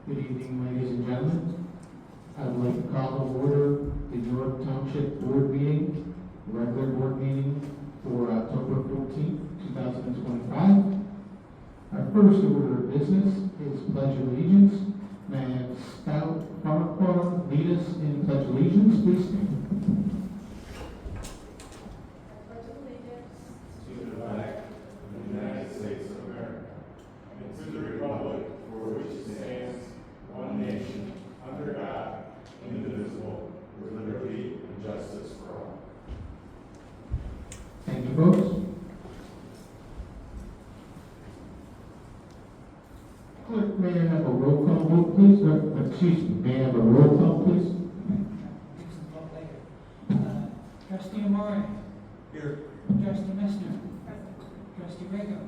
Good evening, ladies and gentlemen. I would like to call to order the York Township Board meeting, regular board meeting for October 14th, 2025. Our first order of business is Pledge of Allegiance. May I have Scout Farquhar lead us in Pledge of Allegiance, please stand. Thank you, folks. Clerk, may I have a roll call vote, please? Excuse me, may I have a roll call, please? Trustee Amore. Here. Trustee Messner. Trustee Rego.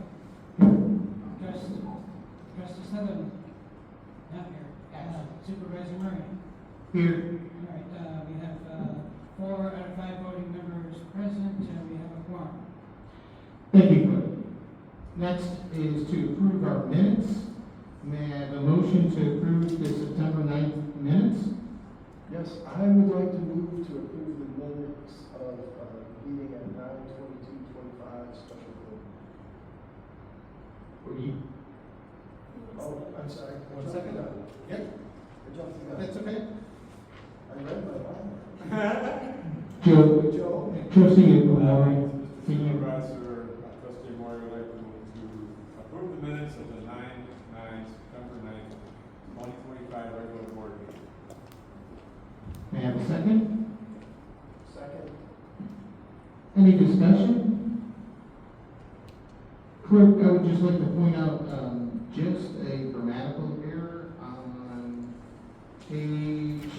Trustee Sutherland. Not here. Supervisor Murray. Here. All right, we have 4 out of 5 voting members present, and we have a quorum. Thank you, clerk. Next is to approve our minutes. May I have a motion to approve the September 9th minutes? Yes, I would like to move to approve the minutes of meeting at 9/22/25 special board. Or you? Oh, I'm sorry. 1 second. Yep. I jumped the gun. That's okay. I read my mind. Joe, Trustee Amore, Mr. Supervisor, Trustee Moore would like to move to approve the minutes of the September 9th, 2025 regular board meeting. may I have a second? Second. Any discussion? Clerk, I would just like to point out just a grammatical error on page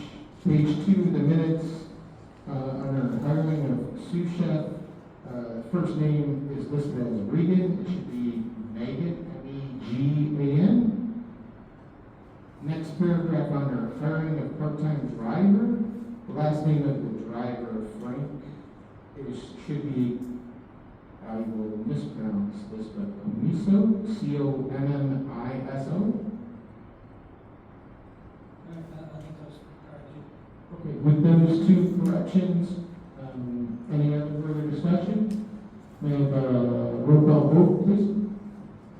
2 of the minutes under hiring of sous chef. First name is listed as Regan. It should be Megan, Megan. Next paragraph under hiring of part-time driver. The last name of the driver, Frank, should be, I will mispronounce this, but Commisso, Commiso. I think those are two. Okay, with those 2 corrections, any other further discussion? May I have a roll call vote, please? All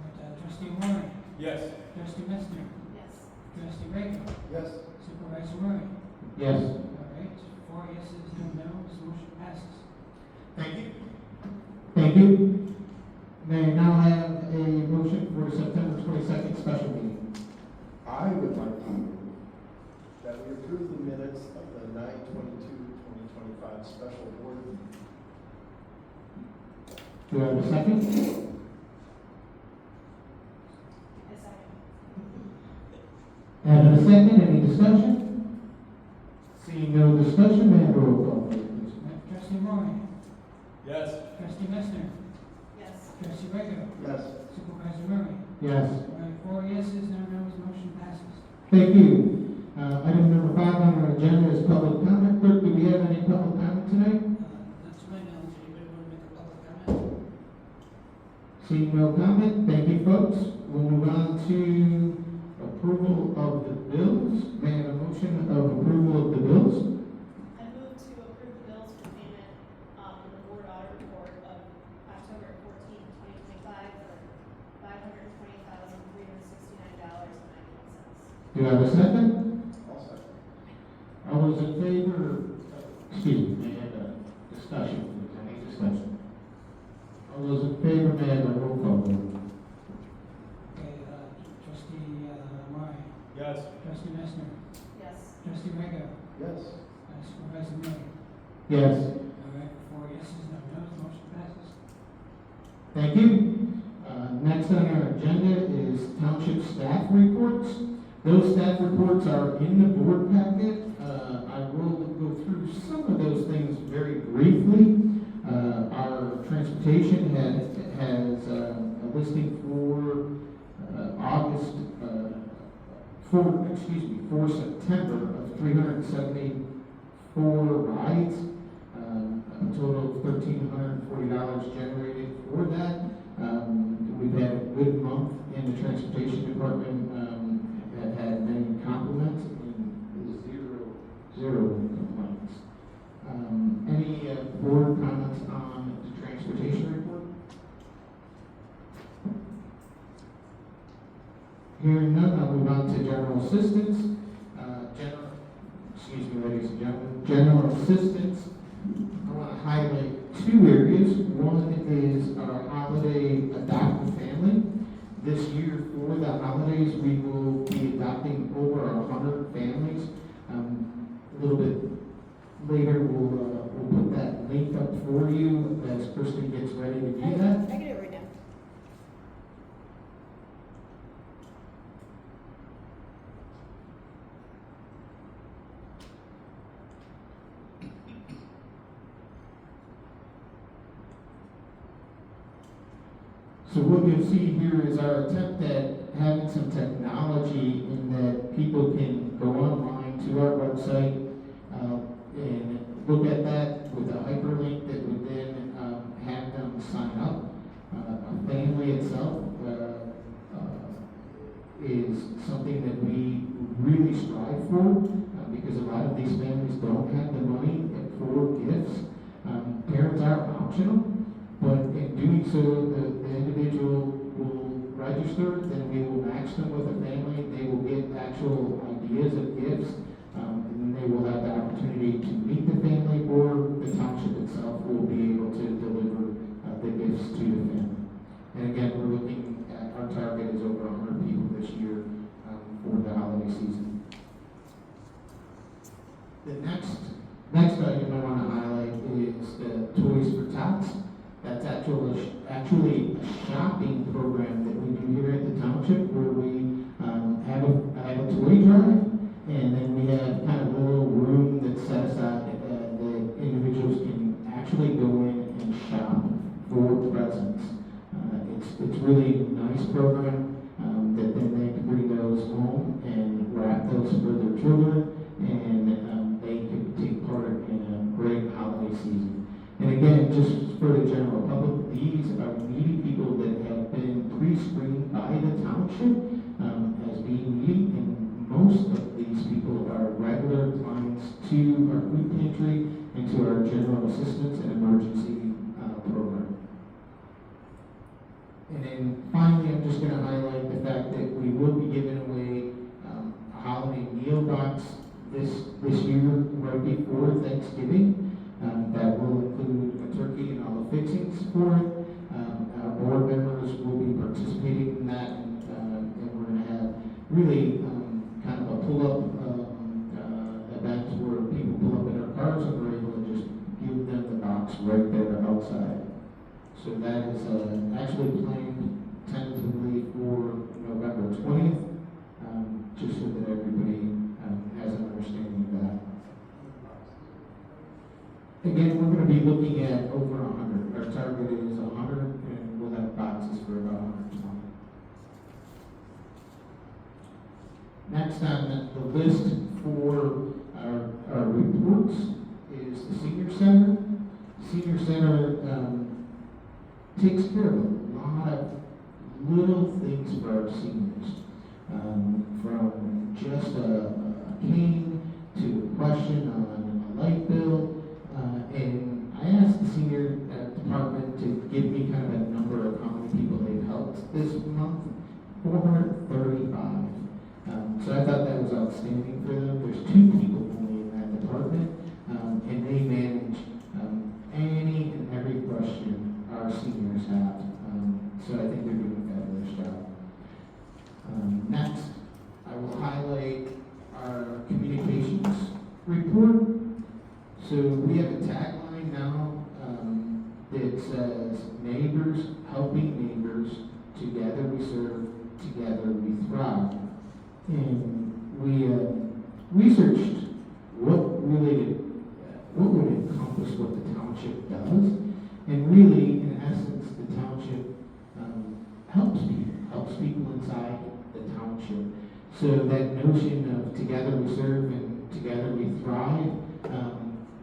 right, Trustee Amore. Yes. Trustee Messner. Yes. Trustee Rego. Yes. Supervisor Murray. Yes. All right, 4 yeses, no no's, motion passes. Thank you. Thank you. May I now have a motion for September 22nd special meeting? I would like to move that we approve the minutes of the 9/22/2025 special board meeting. Do I have a second? A second. And a second, any discussion? Seeing no discussion, may I have a roll call vote, please? Trustee Amore. Yes. Trustee Messner. Yes. Trustee Rego. Yes. Supervisor Murray. Yes. All right, 4 yeses, no no's, motion passes. Thank you. Item number 5 on our agenda is public comment. Clerk, do we have any public comment tonight? Not to my knowledge, anybody want to make a public comment? Seeing no comment, thank you, folks. We'll move on to approval of the bills. May I have a motion of approval of the bills? I move to approve the bills for payment in the board audit report of October 14th, 2025 for $520,369.91. Do I have a second? I'll second. All those in favor, excuse me, may I have a discussion, please? Any discussion? All those in favor, may I have a roll call vote? Okay, Trustee Amore. Yes. Trustee Messner. Yes. Trustee Rego. Yes. Supervisor Murray. Yes. All right, 4 yeses, no no's, motion passes. Thank you. Next on our agenda is township staff reports. Those staff reports are in the board packet. I will go through some of those things very briefly. Our transportation has a listing for for September of 374 rides. A total of $1,340 generated for that. We've had a good month in the transportation department have had many compliments and zero complaints. Any board comments on the transportation report? Hearing none, I'll move on to general assistance. Ladies and gentlemen, general assistance. I want to highlight two areas. One is our holiday adopt a family. This year for the holidays, we will be adopting over 100 families. A little bit later, we'll put that link up for you as Kristen gets ready to do that. I get it right now. So what you'll see here is our attempt at having some technology in that people can go online to our website and look at that with a hyperlink that would then have them sign up. A family itself is something that we really strive for because a lot of these families don't have the money for gifts. Parents are optional. But in doing so, the individual will register, then we will match them with a family. They will get actual ideas of gifts, and then they will have the opportunity to meet the family, or the township itself will be able to deliver the gifts to the family. And again, we're looking at, our target is over 100 people this year for the holiday season. The next item I want to highlight is the Toys for Tots. That's actually a shopping program that we do here at the township, where we have a toy drive, and then we have kind of a little room that's set aside that individuals can actually go in and shop for presents. It's really a nice program that then they can bring those home and wrap those for their children, and they can take part in a great holiday season. And again, just for the general public, these are needy people that have been pre-screened by the township as being needy, and most of these people are regular clients to our food pantry and to our general assistance and emergency program. And then finally, I'm just going to highlight the fact that we will be giving away a holiday meal box this year right before Thanksgiving. That will include a turkey and all the fixings for it. Our board members will be participating in that, and we're going to have really kind of a pull-up event where people pull up in their cars and we're able to just give them the box right there outside. So that is actually planned tentatively for November 20th, just so that everybody has an understanding of that. Again, we're going to be looking at over 100. Our target is 100, and we'll have boxes for about 120. Next on the list for our reports is the Senior Center. Senior Center takes care of a lot of little things for our seniors, from just a cane to a question on a light bill. And I asked the senior department to give me kind of a number of how many people they've helped this month. 435. So I thought that was outstanding for them. There's 2 people only in that department, and they manage any and every question our seniors have. So I think they're doing a fabulous job. Next, I will highlight our communications report. So we have a tagline now that says, "Neighbors helping neighbors, together we serve, together we thrive." And we researched what would encompass what the township does, and really, in essence, the township helps people inside the township. So that notion of together we serve and together we thrive,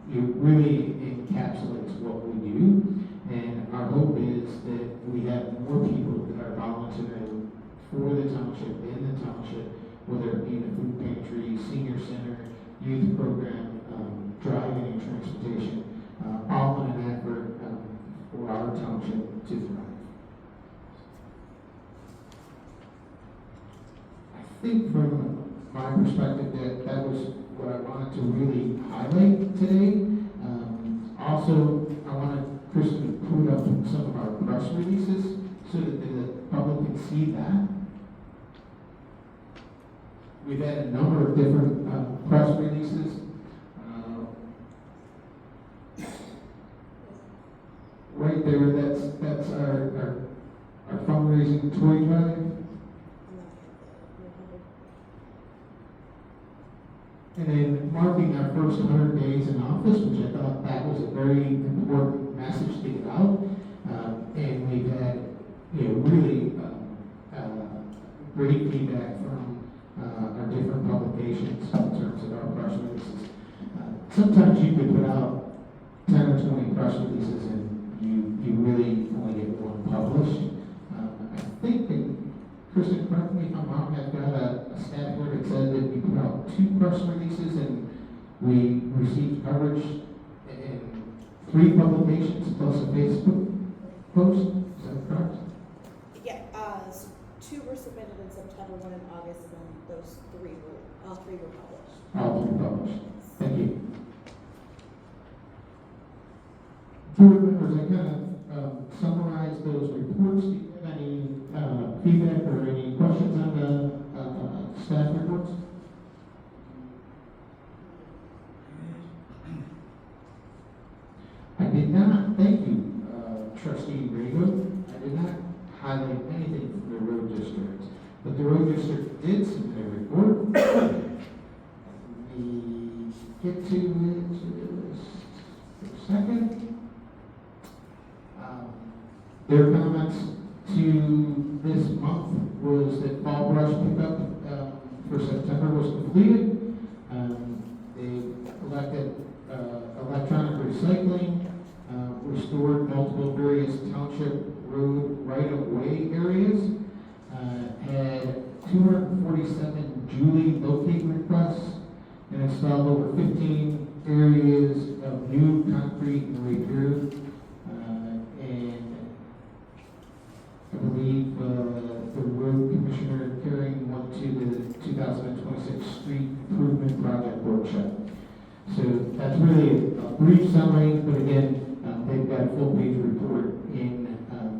it really encapsulates what we do, and our hope is that we have more people that are volunteering for the township, in the township, whether it be the food pantry, senior center, youth program, driving and transportation, all in an effort for our township to thrive. I think from my perspective that was what I wanted to really highlight today. Also, I wanted Kristen to put up some of our press releases so that the public can see that. We've had a number of different press releases. Right there, that's our fundraising toy drive. And then marking our first 100 days in office, which I thought that was a very important message to get out. And we've had, really great feedback from our different publications in terms of our press releases. Sometimes you could put out 10 or 20 press releases and you really only get one published. I think that, Kristen, correct me if I'm wrong, I've got a stat here that said that we put out 2 press releases and we received coverage in 3 publications plus a Facebook post. Is that correct? Yeah, 2 were submitted in September, 1 in August, and then those 3 were, all 3 were published. All 3 published. Thank you. Board members, I kind of summarized those reports. Do you have any feedback or any questions on the staff reports? I did not, thank you, Trustee Rego. I did not highlight anything from the road district, but the road district did submit a report. Let me get to it for a second. Their comments to this month was that fall brush pickup for September was completed. They elected electronic recycling, restored multiple various township road right-of-way areas, had 247 Julie locate requests, and installed over 15 areas of new concrete and repair. And I believe the road commissioner carrying one to the 2026 street improvement project workshop. So that's really a brief summary, but again, they've got a full-page report in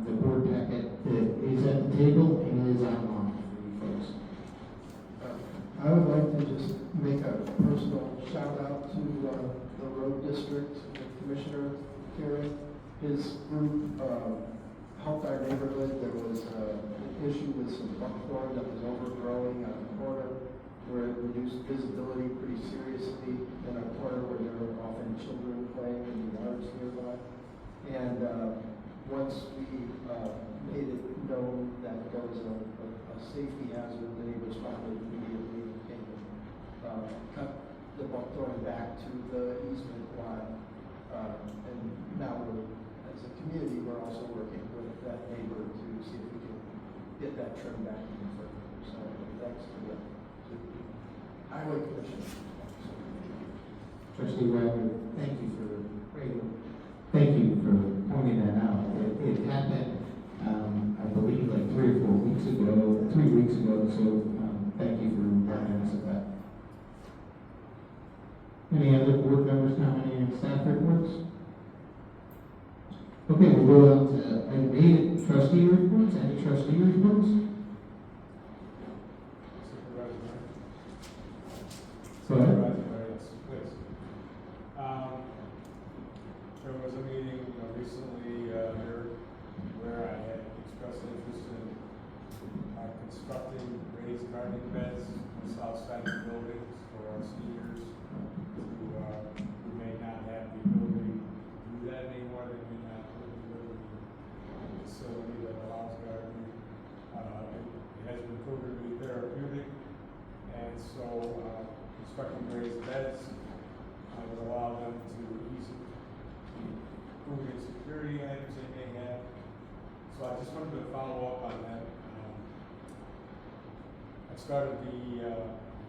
the board packet that is at the table and is online for you folks. I would like to just make a personal shout out to the road district, Commissioner Carey. His group helped our neighborhood. There was an issue with some buckthorn that was overgrowing on the corner where it reduced visibility pretty seriously in a corner where there were often children playing in the yards nearby. And once we made it known that there was a safety hazard, the neighbors finally immediately came and cut the buckthorn back to the easement line. And now as a community, we're also working with that neighbor to see if we can get that trimmed back even further. So thanks to the Highway Commission. Trustee Wagner, thank you for pointing that out. It happened, I believe, like 3 or 4 weeks ago, 3 weeks ago. So thank you for reminding us of that. Any other board members commenting on staff reports? Okay, we'll go on to item 8, trustee reports. Any trustee reports? Supervisor Go ahead. Supervisor, yes, please. There was a meeting recently here where I had expressed interest in constructing raised garden beds on the south side of the buildings for our seniors who may not have the ability to do that anymore. They may not live in a facility that allows gardening. It has been proven to be therapeutic, and so constructing raised beds would allow them to ease food and security items they may have. So I just wanted to follow up on that. I started the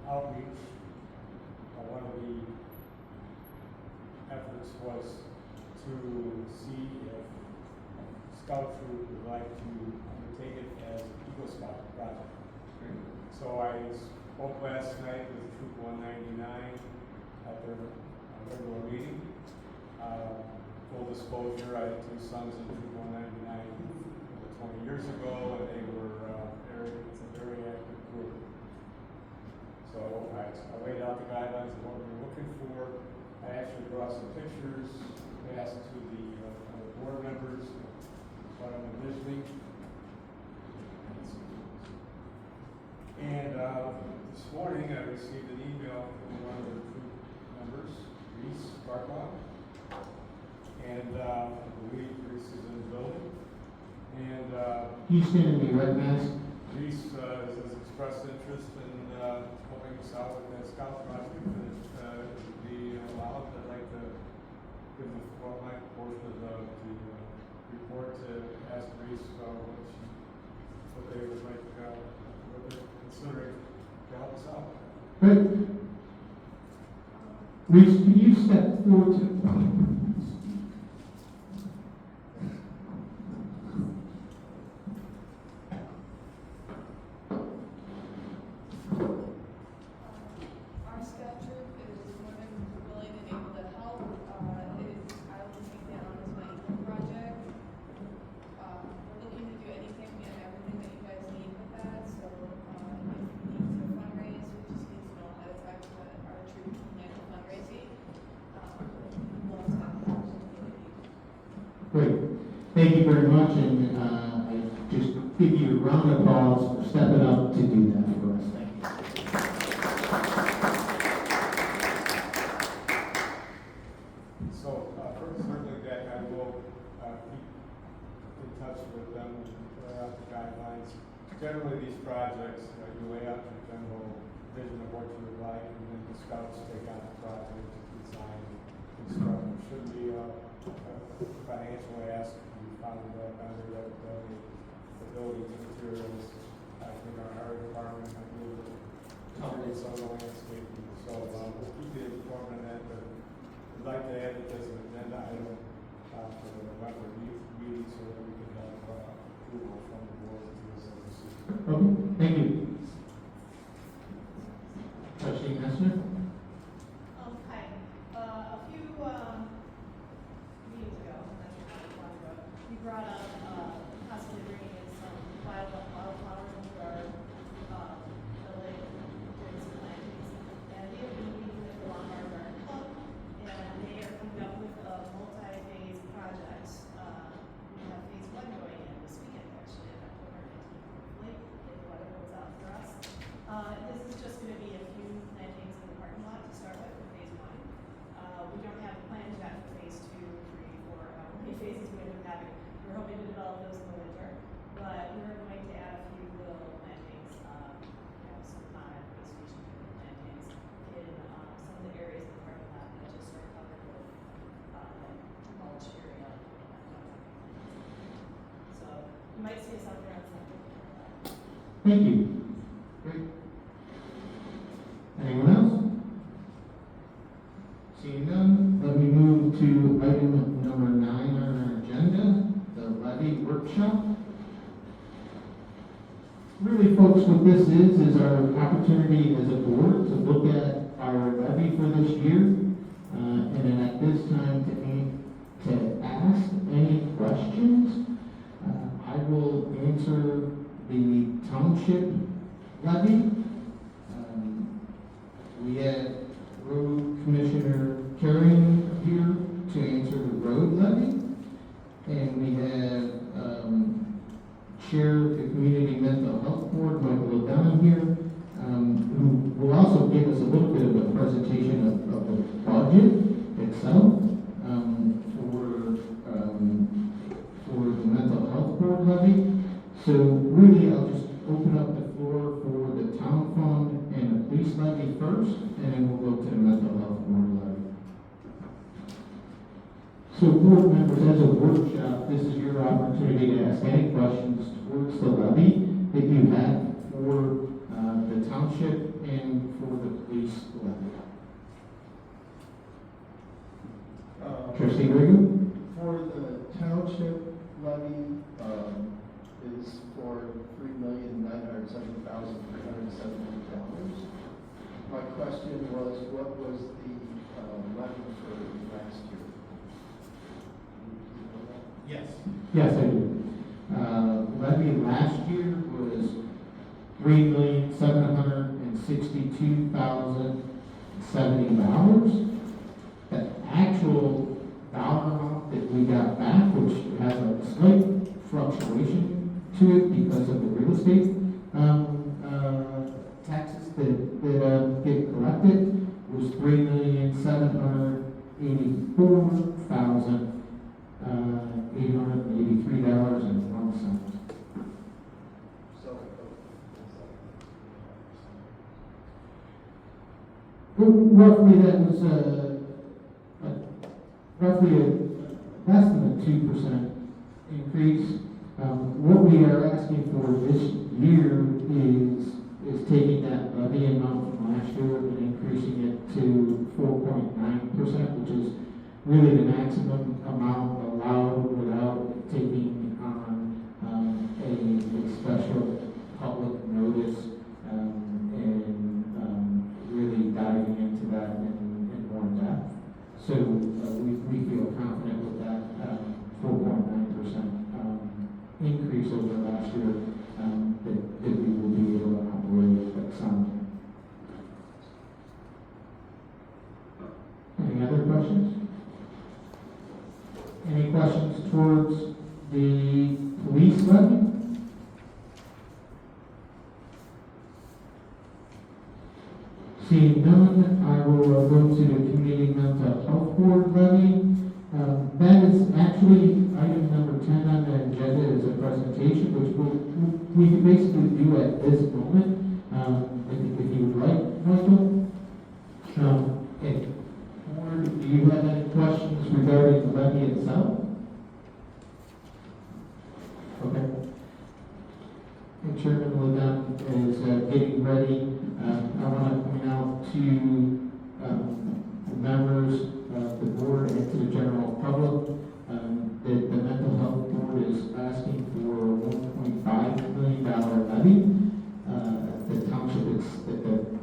outreach. One of the efforts was to see if Scout Troop would like to undertake it as an Eagle Scout project. So I spoke last night with Troop 199 at their regular meeting. Full disclosure, I had two sons in Troop 199 over 20 years ago, and they were it's a very active group. So I laid out the guidelines of what we were looking for. I actually brought some pictures, passed to the board members, what I'm envisioning. And this morning I received an email from one of the group members, Reese Barklow. And I believe Reese is in the building. And You stand in the red mask. Reese has expressed interest in helping us out with that scout project, and if it would be allowed, I'd like to give my portion of the report to ask Reese what they would like, what they're considering to help us out. Great. Reese, can you step forward to the podium? Our scout troop is more than willing and able to help. I will take that on as my equal project. We're looking to do anything and everything that you guys need with that. So if you need to fundraise, we just need to know ahead of time what our troop can handle fundraising. We'd love to have that opportunity. Great. Thank you very much, and I just give you a round of applause for stepping up to do that for us. Thank you. So, certainly that I will keep in touch with them and lay out the guidelines. Generally, these projects, you lay out your general vision of what you would like, and then the scouts take on the project, design, construct. It shouldn't be a financial ask. We found that under the buildings and materials. I think our art department, I believe, create some of the landscaping. So we'll keep you informed on that, but we'd like to add it as an agenda item for the November meeting so that we can have approval from the board to do this as a system. Okay, thank you. Trustee Messner? Hi. A few meetings ago, I'm not sure how long ago, we brought up possibly bringing in some wildflowers into our building, doing some plantings. And we have been meeting with the Lombard Garden Club, and they are coming up with a multi-phase project. We have phase 1 going in this weekend, actually, in October 19th, if the weather holds out for us. This is just gonna be a few plantings in the parking lot to start with for phase 1. We don't have plans yet for phase 2, 3, 4, how many phases we end up having. We're hoping to develop those in the winter, but we're going to add a few little plantings, some waste station plantings in some of the areas of the parking lot that just are covered with mulch area. So you might see us out there on Sunday. Thank you. Great. Anyone else? Seeing none, let me move to item number 9 on our agenda, the levy workshop. Really, folks, what this is our opportunity as a board to look at our levy for this year, and then at this time to ask any questions. I will answer the township levy. We had Road Commissioner Carrion here to answer the road levy, and we had Chair of the Community Mental Health Board, Michael O'Donnell here, who will also give us a little bit of a presentation of the budget itself for the Mental Health Board levy. So really, I'll just open up the floor for the town fund and the police levy first, and then we'll go to the mental health board levy. So board members, as a workshop, this is your opportunity to ask any questions towards the levy that you have for the township and for the police levy. Trustee Grego? For the township levy, is for $3,970,370. My question was, what was the levy for last year? Yes. Yes, I do. Levy last year was $3,762,070. The actual dollar amount that we got back, which has a slight fluctuation to it because of the real estate taxes that get collected, was $3,784,883.01. So, Roughly, that was roughly less than a 2% increase. What we are asking for this year is taking that levy amount from last year and increasing it to 4.9%, which is really the maximum amount allowed without taking on a special public notice and really diving into that in more depth. So we feel confident with that 4.9% increase over last year that we will be able to operate at some. Any other questions? Any questions towards the police levy? Seeing none, I will go to the community mental health board levy. That is actually item number 10 on the agenda, is a presentation, which we can basically do at this moment, if you would like, Michael. And board, do you have any questions regarding the levy itself? Okay. And Chairman Ledon is getting ready. I want to point out to the members of the board and to the general public that the mental health board is asking for a $1.5 million levy. The township,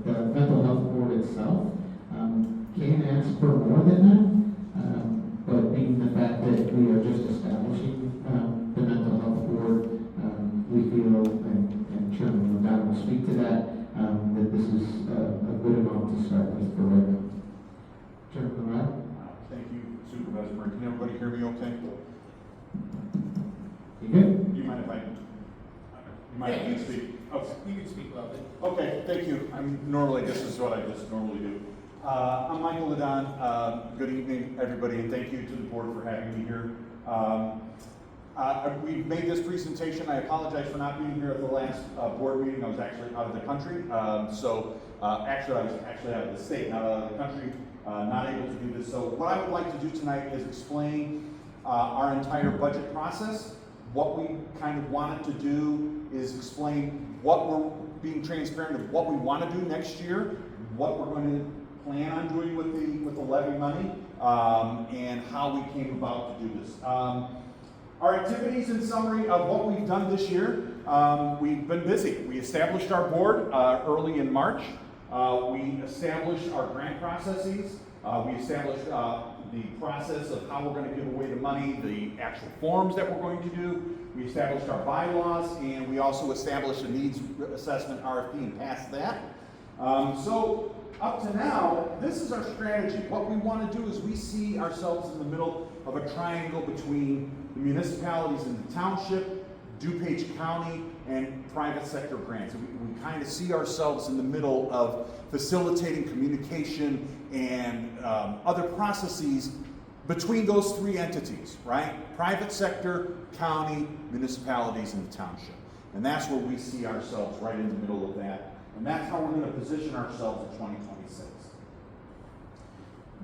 the mental health board itself can ask for more than that, but being the fact that we are just establishing the mental health board, we feel, and Chairman Ledon will speak to that, that this is a good amount to start with for right now. Chairman Ledon? Thank you, Supervisor Murray. Can everybody hear me okay? You good? Do you mind if I speak? Okay. You can speak loudly. Okay, thank you. This is what I just normally do. I'm Michael Ledon. Good evening, everybody, and thank you to the board for having me here. We've made this presentation. I apologize for not being here at the last board meeting. I was actually out of the country. Actually, I was actually out of the state, not out of the country, not able to do this. So what I would like to do tonight is explain our entire budget process. What we kind of wanted to do is explain what we're being transparent of what we want to do next year, what we're going to plan on doing with the levy money, and how we came about to do this. Our activities in summary of what we've done this year, we've been busy. We established our board early in March. We established our grant processes. We established the process of how we're going to give away the money, the actual forms that we're going to do. We established our bylaws, and we also established a needs assessment RFP and passed that. So up to now, this is our strategy. What we want to do is we see ourselves in the middle of a triangle between the municipalities in the township, DuPage County, and private sector grants. We kind of see ourselves in the middle of facilitating communication and other processes between those three entities, right? Private sector, county, municipalities, and the township. And that's where we see ourselves, right in the middle of that. And that's how we're going to position ourselves in 2026.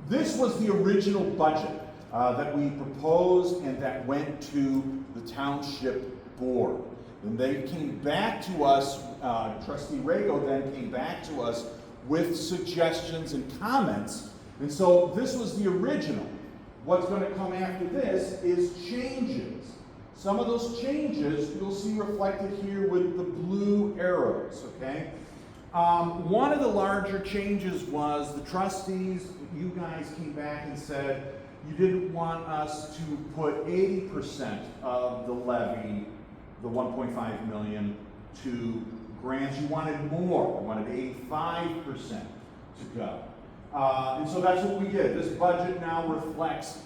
This was the original budget that we proposed and that went to the township board. And they came back to us, Trustee Rago then came back to us with suggestions and comments. And so this was the original. What's going to come after this is changes. Some of those changes you'll see reflected here with the blue arrows, okay? One of the larger changes was the trustees, you guys came back and said you didn't want us to put 80% of the levy, the 1.5 million, to grants. You wanted more, you wanted 85% to go. And so that's what we did. This budget now reflects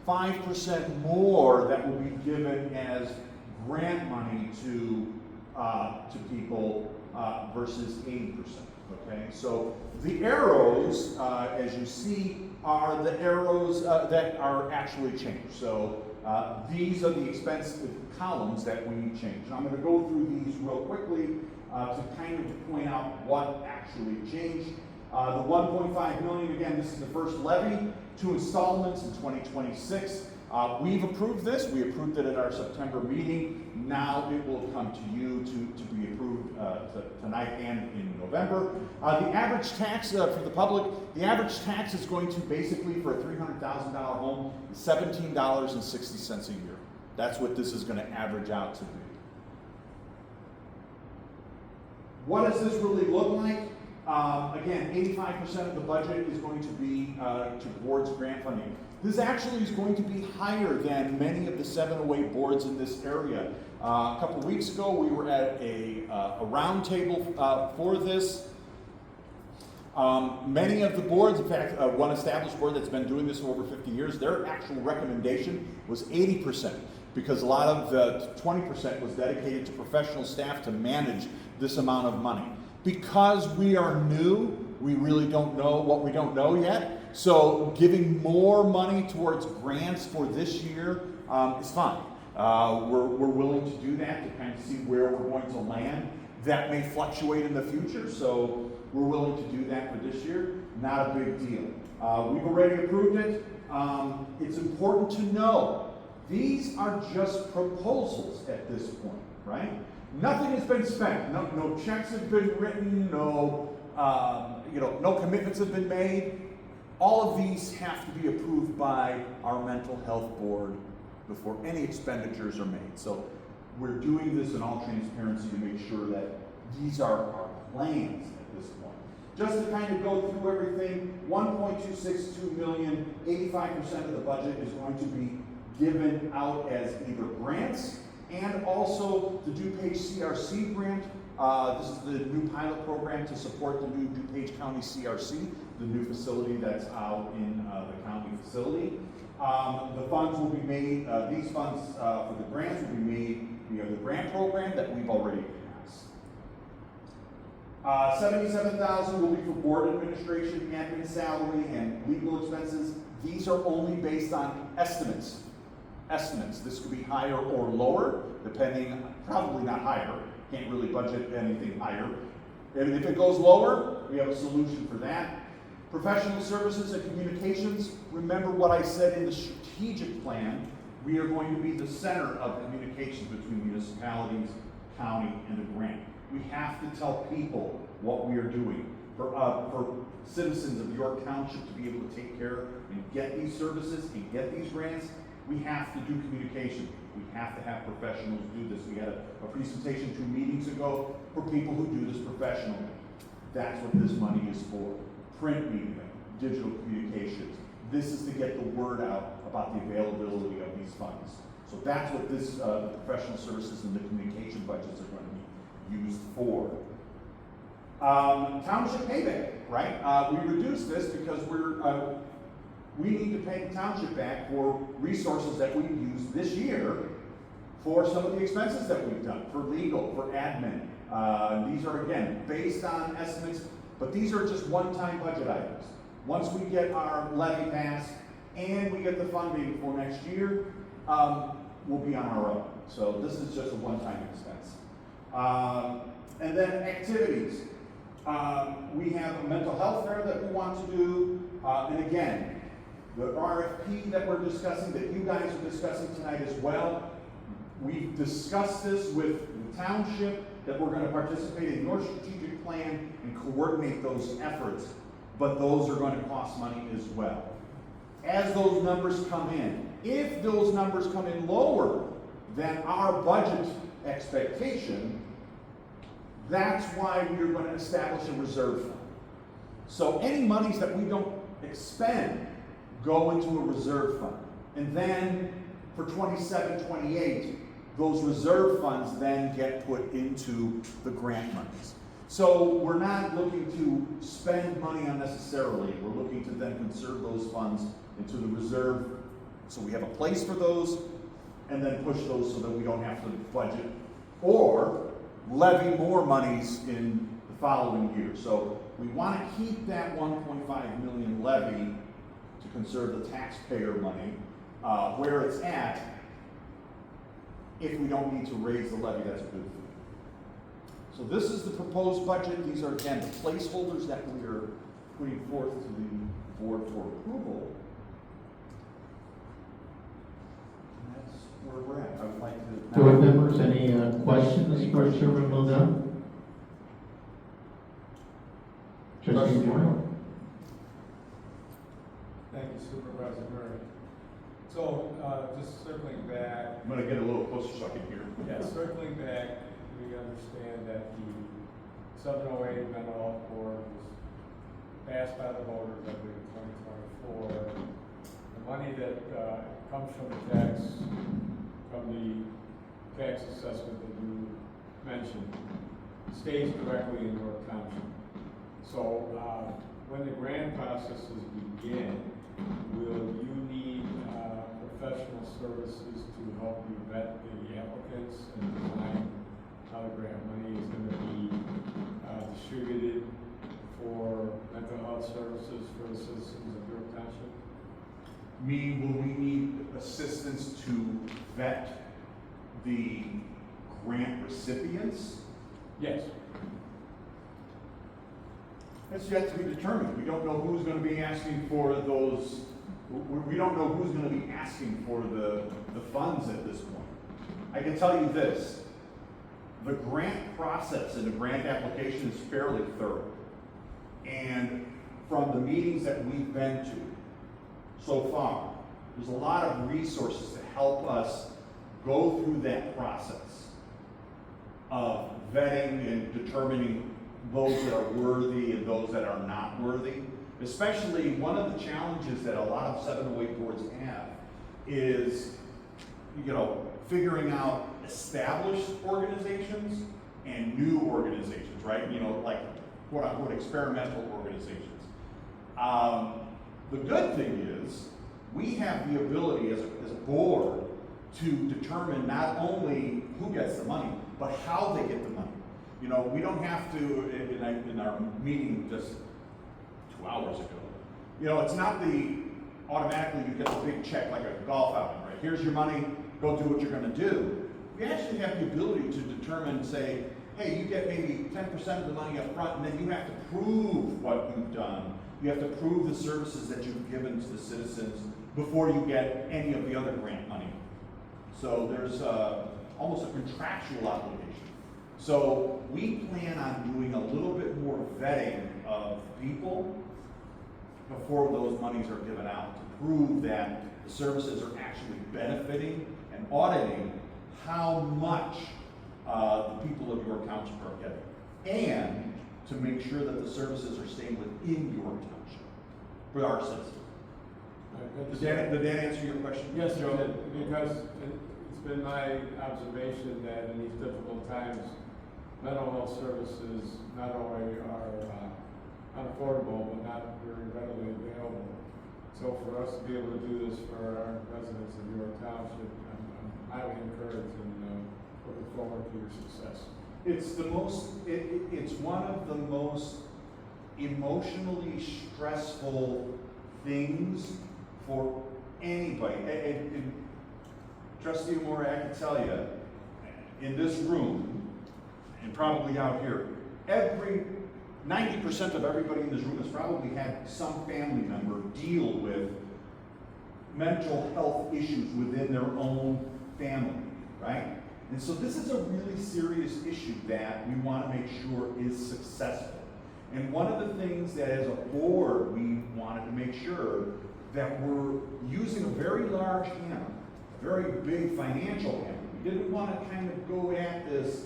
5% more that will be given as grant money to people versus 80%. Okay, so the arrows, as you see, are the arrows that are actually changed. So these are the expense columns that we changed. And I'm going to go through these real quickly to kind of point out what actually changed. The 1.5 million, again, this is the first levy, 2 installments in 2026. We've approved this. We approved it at our September meeting. Now it will come to you to be approved tonight and in November. The average tax for the public, the average tax is going to basically, for a $300,000 home, $17.60 a year. That's what this is going to average out to be. What does this really look like? Again, 85% of the budget is going to be towards grant funding. This actually is going to be higher than many of the 708 boards in this area. A couple weeks ago, we were at a round table for this. Many of the boards, in fact, one established board that's been doing this for over 50 years, their actual recommendation was 80%, because a lot of the 20% was dedicated to professional staff to manage this amount of money. Because we are new, we really don't know what we don't know yet. So giving more money towards grants for this year is fine. We're willing to do that to kind of see where we're going to land. That may fluctuate in the future, so we're willing to do that for this year. Not a big deal. We've already approved it. It's important to know these are just proposals at this point, right? Nothing has been spent. No checks have been written. No commitments have been made. All of these have to be approved by our mental health board before any expenditures are made. So we're doing this in all transparency to make sure that these are our plans at this point. Just to kind of go through everything, 1.262 million, 85% of the budget is going to be given out as either grants and also the DuPage CRC grant. This is the new pilot program to support the new DuPage County CRC, the new facility that's out in the county facility. The funds will be made, these funds for the grants will be made via the grant program that we've already passed. $77,000 will be for board administration, admin salary, and legal expenses. These are only based on estimates. This could be higher or lower, depending, probably not higher. Can't really budget anything higher. And if it goes lower, we have a solution for that. Professional services and communications. Remember what I said in the strategic plan. We are going to be the center of communications between municipalities, county, and the grant. We have to tell people what we are doing. For citizens of York Township to be able to take care and get these services and get these grants, we have to do communication. We have to have professionals do this. We had a presentation 2 meetings ago for people who do this professionally. That's what this money is for. Print media, digital communications. This is to get the word out about the availability of these funds. So that's what this professional services and the communication budgets are going to be used for. Township payback, right? We reduced this because we need to pay the township back for resources that we've used this year for some of the expenses that we've done, for legal, for admin. These are, again, based on estimates, but these are just one-time budget items. Once we get our levy passed and we get the funding for next year, we'll be on our own. So this is just a one-time expense. And then activities. We have a mental health fair that we want to do, and again, the RFP that we're discussing, that you guys are discussing tonight as well, we've discussed this with the township, that we're gonna participate in your strategic plan and coordinate those efforts, but those are gonna cost money as well. As those numbers come in, if those numbers come in lower than our budget expectation, that's why we're gonna establish a reserve fund. So any monies that we don't expend go into a reserve fund. And then for 27, 28, those reserve funds then get put into the grant monies. So we're not looking to spend money unnecessarily. We're looking to then conserve those funds into the reserve, so we have a place for those, and then push those so that we don't have to budget or levy more monies in the following year. So we want to keep that 1.5 million levy to conserve the taxpayer money where it's at. If we don't need to raise the levy, that's a good thing. So this is the proposed budget. These are, again, the placeholders that we are putting forth to the board for approval. And that's where we're at. I would like to... Board members, any questions for Chairman Lozano? Trustee Moore? Thank you, Supervisor Murray. So, just circling back, I'm going to get a little closer so I can hear. yeah, circling back, we understand that the 708 mental health board was passed by the voters, I believe, in 2024. The money that comes from the tax assessment that you mentioned stays directly in York Township. So, when the grant processes begin, will you need professional services to help you vet the applicants and design how the grant money is going to be distributed for mental health services for the citizens of York Township? Will we need assistance to vet the grant recipients? Yes. That's yet to be determined. We don't know who's going to be asking for those. We don't know who's going to be asking for the funds at this point. I can tell you this, the grant process and the grant application is fairly thorough. And from the meetings that we've been to so far, there's a lot of resources to help us go through that process of vetting and determining those that are worthy and those that are not worthy. Especially one of the challenges that a lot of 708 boards have is, figuring out established organizations and new organizations, right? Like quote unquote experimental organizations. The good thing is we have the ability as a board to determine not only who gets the money, but how they get the money. We don't have to, in our meeting just 2 hours ago, it's not automatically you get a big check like a golf outing, right? Here's your money, go do what you're gonna do. We actually have the ability to determine, say, hey, you get maybe 10% of the money up front, and then you have to prove what you've done. You have to prove the services that you've given to the citizens before you get any of the other grant money. So there's almost a contractual obligation. So we plan on doing a little bit more vetting of people before those monies are given out to prove that the services are actually benefiting and auditing how much the people of York Township are getting, and to make sure that the services are staying within York Township for our citizens. Did that answer your question? Yes, Joe, because it's been my observation that in these difficult times, mental health services not only are unaffordable, but not very readily available. So for us to be able to do this for our residents of York Township, I'm highly encouraged and looking forward to your success. It's one of the most emotionally stressful things for anybody. And Trustee Moore, I can tell you, in this room, and probably out here, 90% of everybody in this room has probably had some family member deal with mental health issues within their own family, right? And so this is a really serious issue that we want to make sure is successful. And one of the things that as a board, we wanted to make sure that we're using a very large hammer, a very big financial hammer. We didn't want to kind of go at this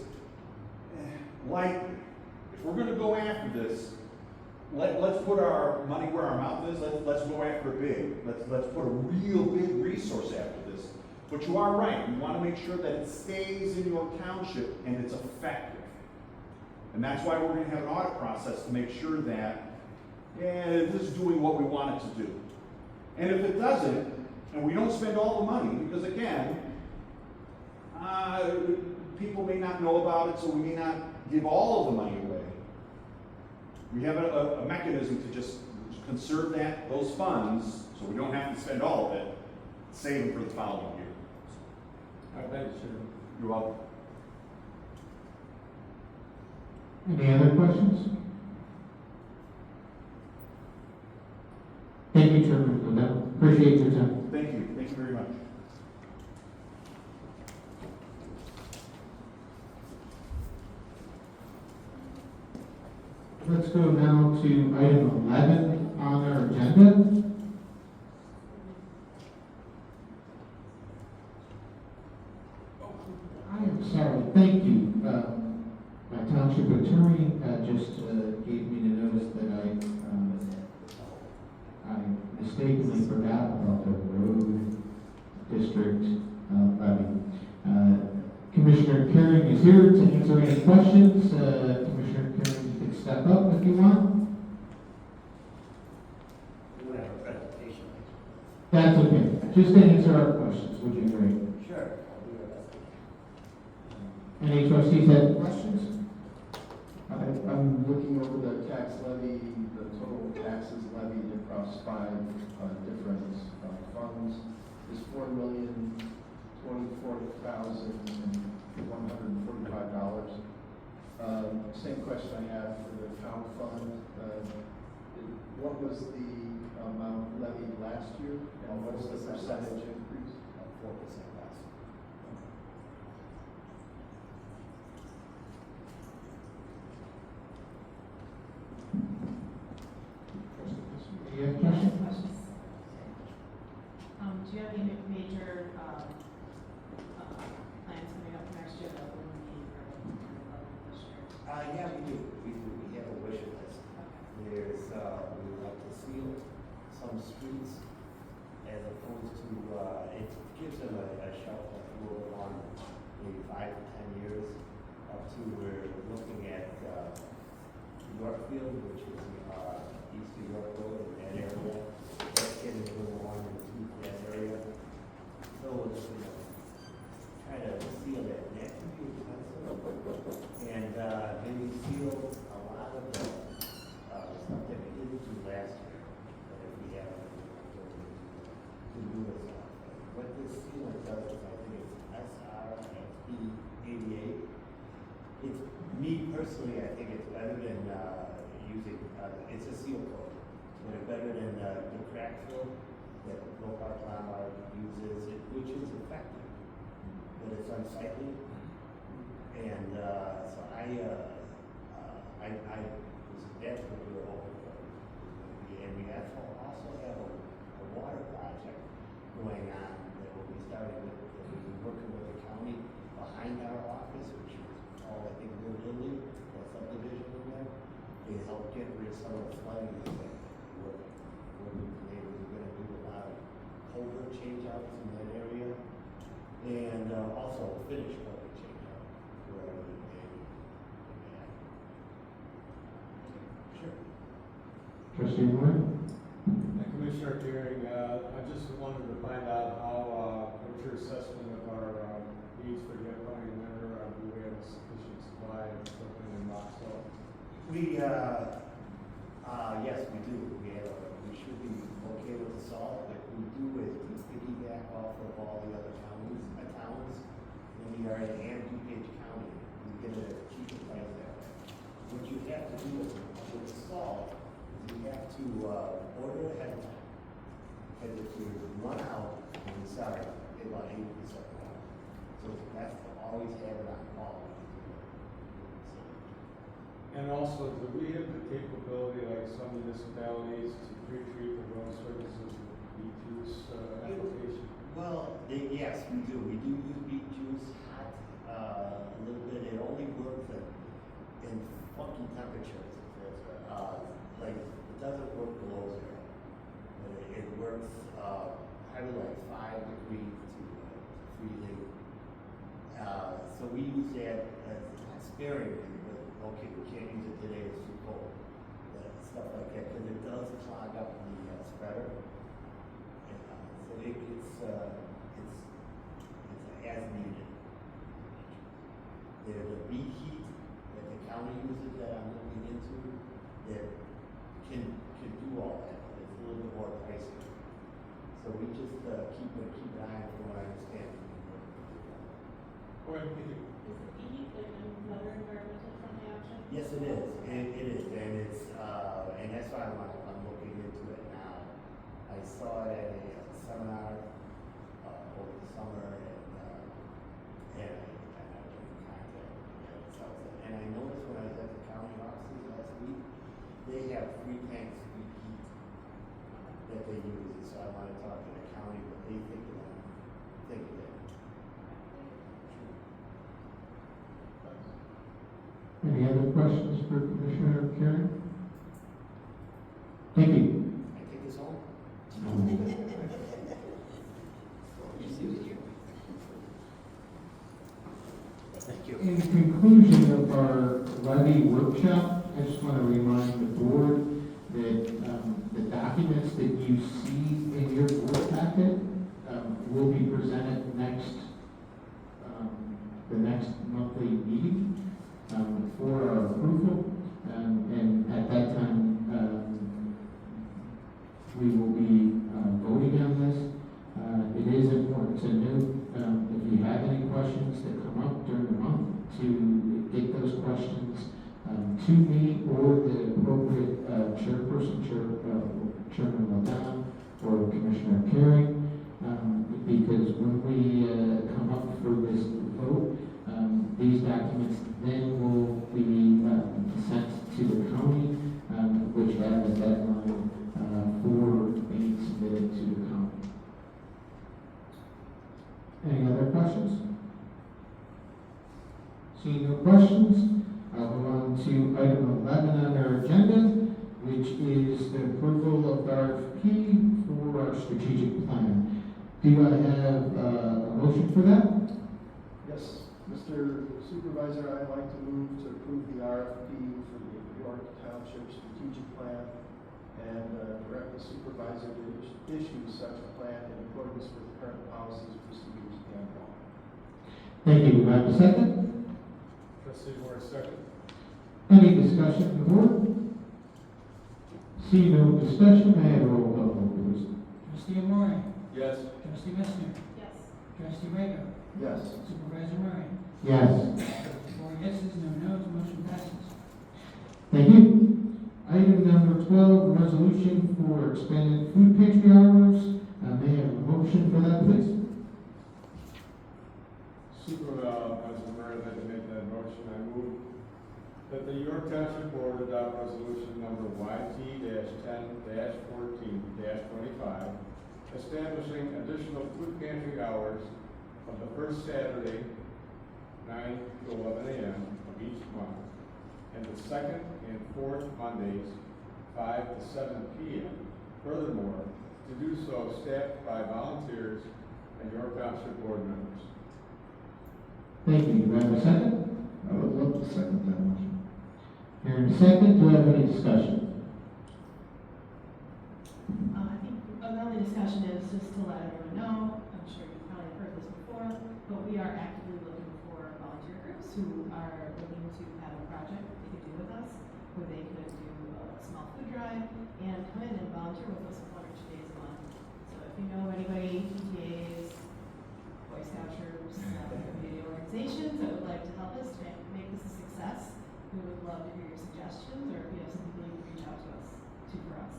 lightly. If we're going to go after this, let's put our money where our mouth is. Let's go after it big. Let's put a real big resource after this. But you are right. We want to make sure that it stays in your township and it's effective. And that's why we're going to have an audit process to make sure that this is doing what we want it to do. And if it doesn't, and we don't spend all the money, because again, people may not know about it, so we may not give all of the money away. We have a mechanism to just conserve those funds, so we don't have to spend all of it, save them for the following year. Thank you, Chairman. You're welcome. Any other questions? Thank you, Chairman Goodell. Appreciate your time. Thank you. Thank you very much. Let's go now to item 11 on our agenda. I am sorry, thank you. My township attorney just gave me the notice that I mistakenly forgot about the road district levy. Commissioner Karen is here to answer any questions. Commissioner Karen, you can step up if you want. We would have a presentation. That's okay. Just to answer our questions, would be great. Sure, I'll do my best. Any trustees have questions? I'm looking over the tax levy, the total taxes levied across 5 different funds is $4,024,145. Same question I have for the town fund. What was the amount levied last year, and what is the percentage increase? 4% less. Any other questions? Do you have any major, plans coming up next year that will need for this year? Yeah, we do. We have a wish list. There's, we would like to seal some streets as opposed to, it gives them a shelf life a little longer, maybe 5 to 10 years, up to we're looking at, Yorkfield, which is, east of York Road in that area. That's getting a little longer too, that area. So, try to seal that. And that can be expensive. And, maybe seal a lot of the, stuff that we didn't do last year. But if we have to do this. What this sealant does is, I think it's SRSB 88. It's, me personally, I think it's better than, using, it's a seal coat, but it's better than, the crack fill that Lockhart Lombard uses, which is effective, but it's unsightly. And, so that's what we were hoping for. And we also have a water project going on that will be starting with, that we've been working with the county behind our office, which is all, I think, Little Italy, that subdivision in there. They help get rid of some of the flooding that we're gonna do a lot of culvert change outs in that area. And, also finish culvert change out wherever they may. Sure. Trustee Moore? Commissioner Gearing, I just wanted to find out what's your assessment of our needs for the upcoming winter? Do we have a sufficient supply of equipment in Knoxville? Yes, we do. We should be okay with the salt. What we do is we piggyback off of all the other towns, and we are in DuPage County. We get it at a cheaper price that way. What you have to do with salt is you have to order ahead of time. Because if you run out, and sorry, they about 80% more. So So it's best to always have it on call. And also, do we have the capability, like some municipalities, to pre-treat their own services with beet juice application? Well, yes, we do. We do use beet juice hot, a little bit. It only works in funky temperatures. Like, it doesn't work below zero. It works, probably like 5 degrees to freezing. So we use that as sparingly, but okay, we can't use it today, it's too cold. Stuff like that, because it does clog up the spreader. So it's as needed. There's a beet heat that the county uses that I'm looking into that can do all that, but it's a little bit more pricey. So we just keep an eye on, from what I understand. Go ahead, Peter. Is the heat like another environmental friendly option? Yes, it is. It is, and it's and that's why I'm looking into it now. I saw it at a seminar over the summer, and I'm not in contact. And I noticed when I was at the county offices last week, they have 3 tanks of heat that they use. So I want to talk to the county what they think of that. Any other questions for Commissioner Karen? Thank you. I take this home. Thank you. In conclusion of our levy workshop, I just want to remind the board that the documents that you see in your board packet will be presented the next monthly meeting for our approval. And at that time, we will be voting on this. It is important to note, if you have any questions that come up during the month, to get those questions to me or the appropriate chairperson, Chairman Ladon, or Commissioner Carey, because when we come up for this vote, these documents then will be sent to the county, which have a deadline for being submitted to the county. Any other questions? Seeing no questions, I'll go on to item 11 on our agenda, which is the approval of the RFP for our strategic plan. Do I have a motion for that? Yes, Mr. Supervisor, I'd like to move to approve the RFP for the York Township Strategic Plan and direct the supervisor to issue such a plan in accordance with current policies, procedures, and law. Thank you. Do I have a second? Trustee Moore, second. Any discussion from the board? See no discussion, may I have a roll call vote, please? Trustee Amore. Yes. Trustee Messner. Yes. Trustee Rego. Yes. Supervisor Murray. Yes. 4 yeses, no nos, motion passes. Thank you. Item number 12, resolution for expanded food pantry hours. May I have a motion for that, please? Supervisor Murray, I'd like to make that motion. I move that the York Township Board adopt resolution number YT-10-14-25, establishing additional food pantry hours of the first Saturday, 9 to 11 a.m. of each month, and the second and fourth Mondays, 5 to 7 p.m. Furthermore, to do so staffed by volunteers and York Township Board members. Thank you. Do I have a second? I would love to second that motion. Here in a second, do I have any discussion? I think the only discussion is just to let everyone know, I'm sure you've probably heard this before, but we are actively looking for volunteer groups who are willing to have a project they could do with us, where they could do a small food drive and come in and volunteer with us 1 or 2 days a month. So if you know anybody, PTAs, Boy Scout troops, community organizations that would like to help us to make this a success, we would love to hear your suggestions, or if you have some people you can reach out to us, for us.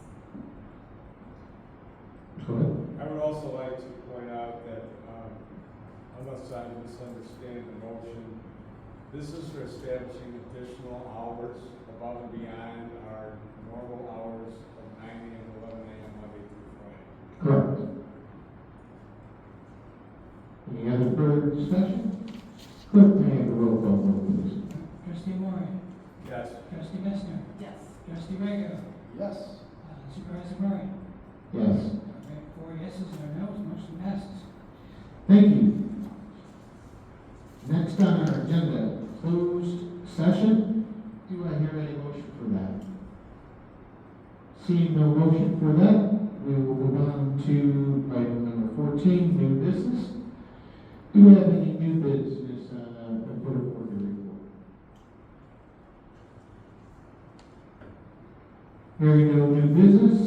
Go ahead. I would also like to point out that unless I misunderstand the motion, this is for establishing additional hours above and beyond our normal hours of 9 AM to 11 AM Monday through Friday. Correct. Any other further discussion? Clerk, may I have a roll call vote, please? Trustee Warren, Yes. trustee Messner, Yes. trustee Rego, Yes. Supervisor Murray. Yes. We have 4 yeses and no noes, motion passes. Thank you. Next on our agenda, closed session. Do I hear any motion for that? Seeing no motion for that, we will move on to item number 14, new business. Do we have any new business, for the board to report? Hearing no new business,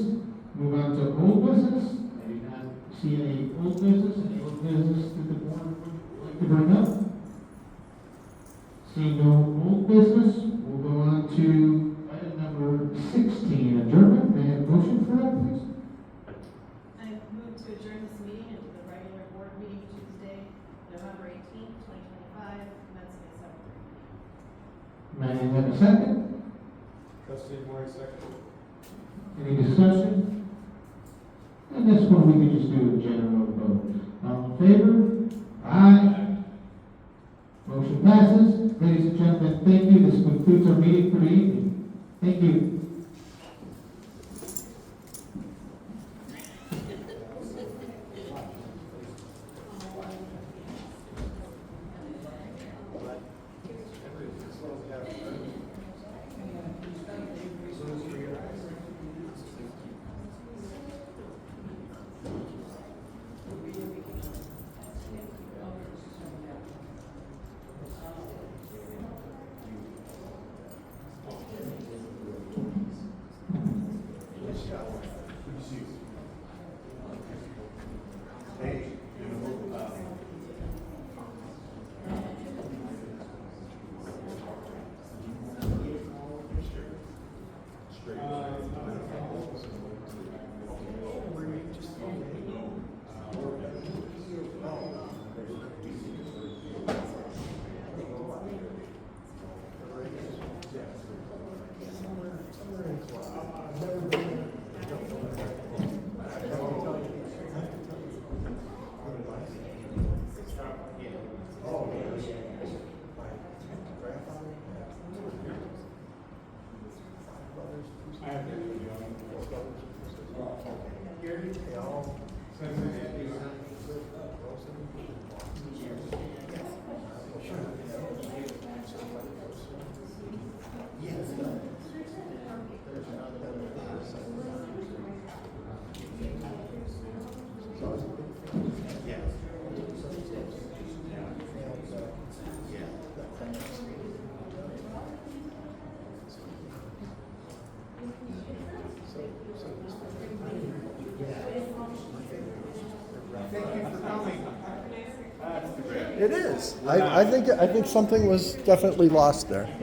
move on to old business. I do not see any old business, that the board would like to bring up. Seeing no old business, we'll go on to item number 16, adjournment. May I have a motion for that, please? I move to adjourn this meeting into the regular board meeting Tuesday, November 18th, 2025, commencing at 7:30. May I have a second? Trustee Moore, second. Any discussion? And this one, we can just do a general vote. All in favor? Aye. Motion passes. Ladies and gentlemen, thank you. This concludes our meeting for the evening. Thank you. It is. I think something was definitely lost there.